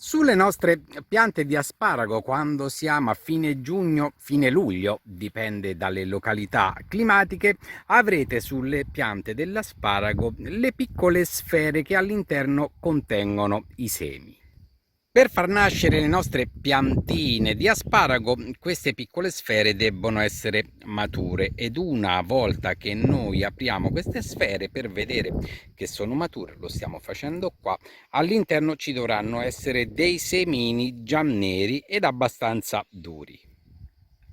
Sulle nostre piante di asparago, quando siamo a fine giugno, fine luglio, dipende dalle località climatiche, avrete sulle piante dell'asparago le piccole sfere che all'interno contengono i semi. Per far nascere le nostre piantine di asparago, queste piccole sfere debbono essere mature ed una volta che noi apriamo queste sfere per vedere che sono mature, lo stiamo facendo qua, all'interno ci dovranno essere dei semini già neri ed abbastanza duri.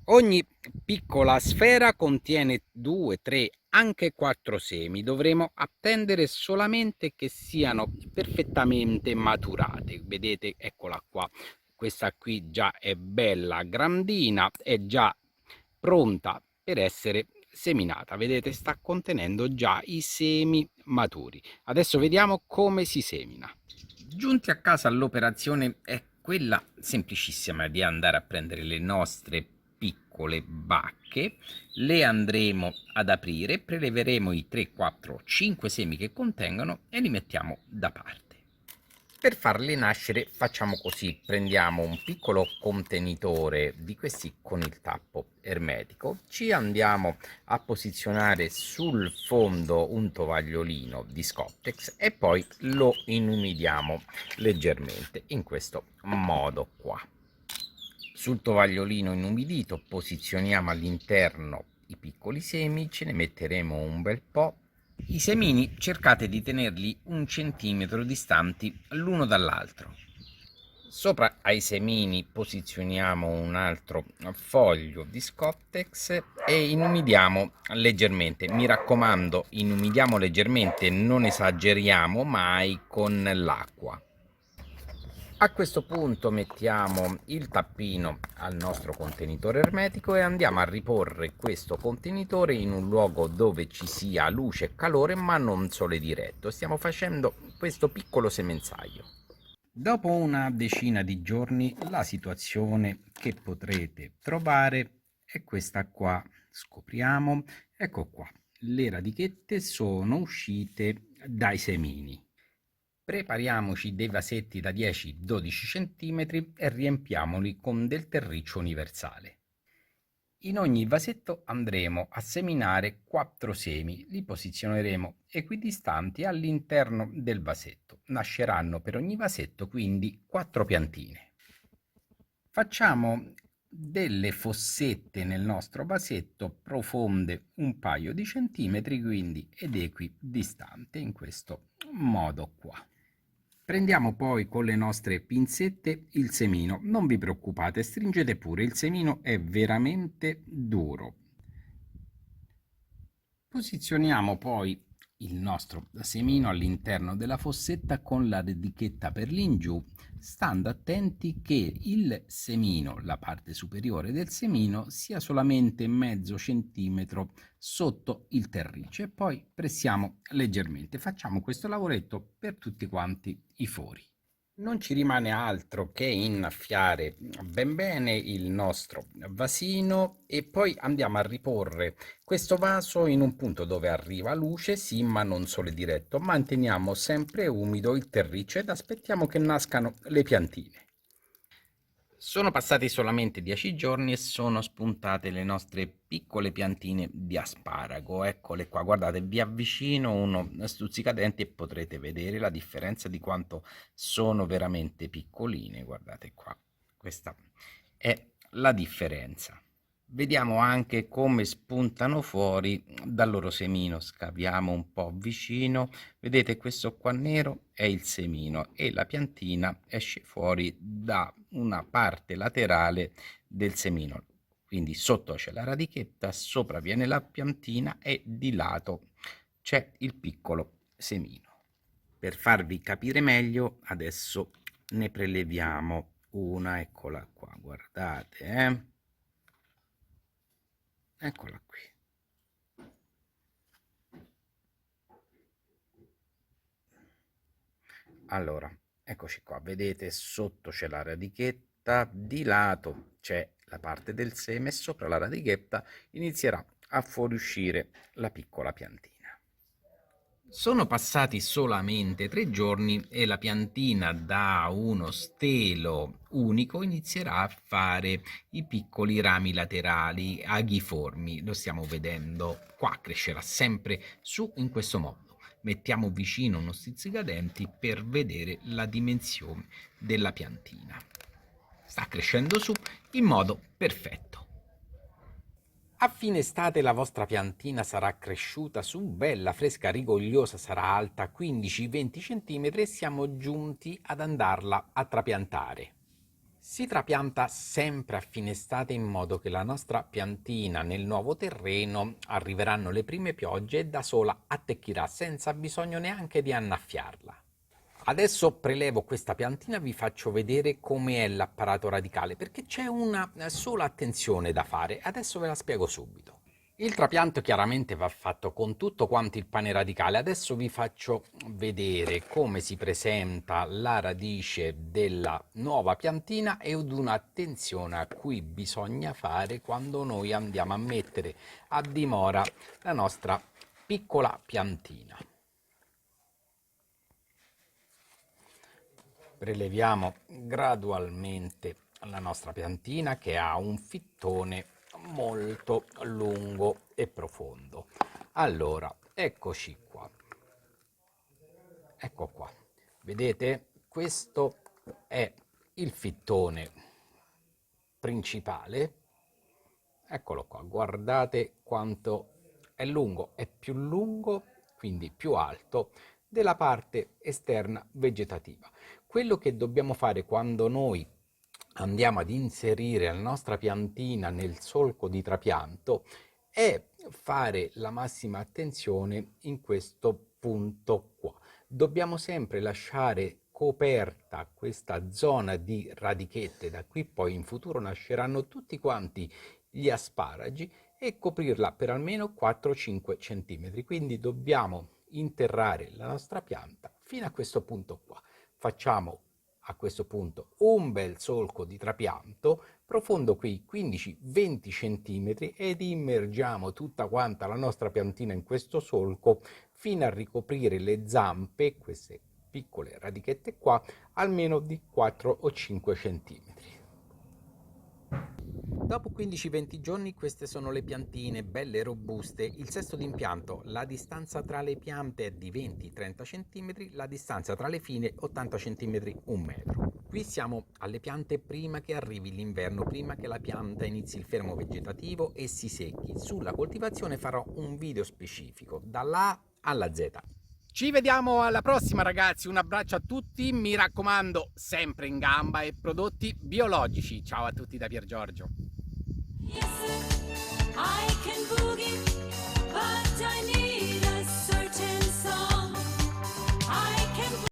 Ogni piccola sfera contiene 2, 3, anche 4 semi. Dovremo attendere solamente che siano perfettamente maturate. Vedete, eccola qua. Questa qui già è bella grandina, è già pronta per essere seminata. Vedete, sta contenendo già i semi maturi. Adesso vediamo come si semina. Giunti a casa, l'operazione è quella semplicissima di andare a prendere le nostre piccole bacche, le andremo ad aprire, preleveremo i 3, 4, 5 semi che contengono e li mettiamo da parte. Per farle nascere facciamo così: prendiamo un piccolo contenitore di questi con il tappo ermetico, ci andiamo a posizionare sul fondo un tovagliolino di Scottex e poi lo inumidiamo leggermente in questo modo qua. Sul tovagliolino inumidito posizioniamo all'interno i piccoli semi, ce ne metteremo un bel po'. I semini cercate di tenerli 1 centimetro distanti l'uno dall'altro. Sopra ai semini posizioniamo un altro foglio di Scottex e inumidiamo leggermente. Mi raccomando, inumidiamo leggermente, non esageriamo mai con l'acqua. A questo punto mettiamo il tappino al nostro contenitore ermetico e andiamo a riporre questo contenitore in un luogo dove ci sia luce e calore ma non sole diretto. Stiamo facendo questo piccolo semenzaio. Dopo una decina di giorni la situazione che potrete trovare è questa qua. Scopriamo, ecco qua, le radichette sono uscite dai semini. Prepariamoci dei vasetti da 10-12 cm e riempiamoli con del terriccio universale. In ogni vasetto andremo a seminare 4 semi, li posizioneremo equidistanti all'interno del vasetto. Nasceranno per ogni vasetto quindi 4 piantine. Facciamo delle fossette nel nostro vasetto profonde un paio di centimetri, quindi ed equidistante in questo modo qua. Prendiamo poi con le nostre pinzette il semino, non vi preoccupate, stringete pure, il semino è veramente duro. Posizioniamo poi il nostro semino all'interno della fossetta con la radichetta per l'ingiù, stando attenti che il semino, la parte superiore del semino, sia solamente mezzo centimetro sotto il terriccio e poi pressiamo leggermente. Facciamo questo lavoretto per tutti quanti i fori. Non ci rimane altro che innaffiare ben bene il nostro vasino e poi andiamo a riporre questo vaso in un punto dove arriva luce, sì, ma non sole diretto. Manteniamo sempre umido il terriccio ed aspettiamo che nascano le piantine. Sono passati solamente 10 giorni e sono spuntate le nostre piccole piantine di asparago. Eccole qua, guardate, vi avvicino uno stuzzicadenti e potrete vedere la differenza di quanto sono veramente piccoline. Guardate qua, questa è la differenza. Vediamo anche come spuntano fuori dal loro semino. Scaviamo un po' vicino. Vedete, questo qua nero è il semino e la piantina esce fuori da una parte laterale del semino. Quindi sotto c'è la radichetta, sopra viene la piantina e di lato c'è il piccolo semino. Per farvi capire meglio, adesso ne preleviamo una, eccola qua, guardate, eccola qui. Allora, eccoci qua, vedete sotto c'è la radichetta, di lato c'è la parte del seme e sopra la radichetta inizierà a fuoriuscire la piccola piantina. Sono passati solamente 3 giorni e la piantina da uno stelo unico inizierà a fare i piccoli rami laterali aghiformi. Lo stiamo vedendo qua, crescerà sempre su in questo modo. Mettiamo vicino uno stuzzicadenti per vedere la dimensione della piantina. Sta crescendo su in modo perfetto. A fine estate la vostra piantina sarà cresciuta su, bella, fresca, rigogliosa, sarà alta 15-20 cm e siamo giunti ad andarla a trapiantare. Si trapianta sempre a fine estate in modo che la nostra piantina nel nuovo terreno arriveranno le prime piogge e da sola attecchirà senza bisogno neanche di annaffiarla. Adesso prelevo questa piantina e vi faccio vedere come è l'apparato radicale, perché c'è una sola attenzione da fare. Adesso ve la spiego subito. Il trapianto chiaramente va fatto con tutto quanto il pane radicale. Adesso vi faccio vedere come si presenta la radice della nuova piantina e ad un'attenzione a cui bisogna fare quando noi andiamo a mettere a dimora la nostra piccola piantina. Preleviamo gradualmente la nostra piantina che ha un fittone molto lungo e profondo. Allora, eccoci qua. Ecco qua. Vedete? Questo è il fittone principale. Eccolo qua, guardate quanto è lungo, è più lungo, quindi più alto della parte esterna vegetativa. Quello che dobbiamo fare quando noi andiamo ad inserire la nostra piantina nel solco di trapianto è fare la massima attenzione in questo punto qua. Dobbiamo sempre lasciare coperta questa zona di radichette, da qui poi in futuro nasceranno tutti quanti gli asparagi, e coprirla per almeno 4-5 cm. Quindi dobbiamo interrare la nostra pianta fino a questo punto qua. Facciamo a questo punto un bel solco di trapianto profondo qui 15-20 cm ed immergiamo tutta quanta la nostra piantina in questo solco fino a ricoprire le zampe, queste piccole radichette qua, almeno di 4 o 5 cm. Dopo 15-20 giorni queste sono le piantine belle e robuste. Il sesto d'impianto, la distanza tra le piante è di 20-30 cm, la distanza tra le fine 80 cm, 1 metro. Qui siamo alle piante prima che arrivi l'inverno, prima che la pianta inizi il fermo vegetativo e si secchi. Sulla coltivazione farò un video specifico, dalla A alla Z. Ci vediamo alla prossima ragazzi, un abbraccio a tutti, mi raccomando sempre in gamba e prodotti biologici. Ciao a tutti da Pier Giorgio.